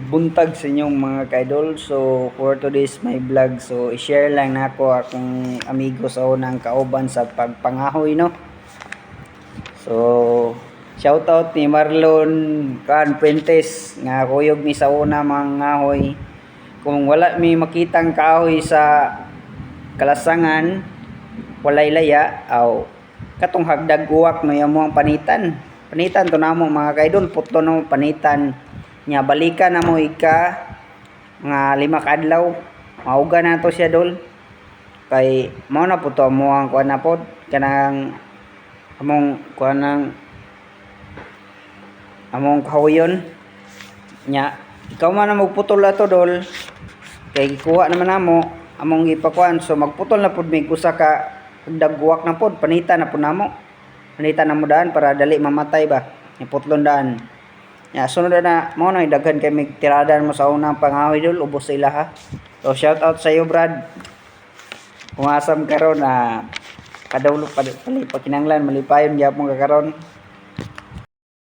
Buntag sa inyong mga ka-idol. So for today's my vlog, so i-share lang nako akong amigo sa unang kauban sa pagpangahoy, no. So shout out ni Marlon Puentes nga kuyog mi sa una mangahoy. Kung wala mi makitang kahoy sa kalasangan, walay laya aw katong hagdag uwak no yamo ang panitan to namo mga ka-idol, putlo no panitan nya balikan na mo ika nga 5 ka adlaw mauga na to siya dol kay mao na po to mo ang kuan na pod kanang among kahoyon nya ikaw man na magputol ato dol kay kuha naman namo among ipakuan. So magputol na pod mig usa ka dagwak na pod, panitan na pod namo, panitan na mo daan para dali mamatay ba iputlon daan. Ya, sunod na mo na daghan kay mig tiradan mo sa unang pangahoy dol, ubos sila ha. So shout out sa iyo Brad. Kung asam karon na kadawlo pa kinanglan malipayon gyapon ka karon.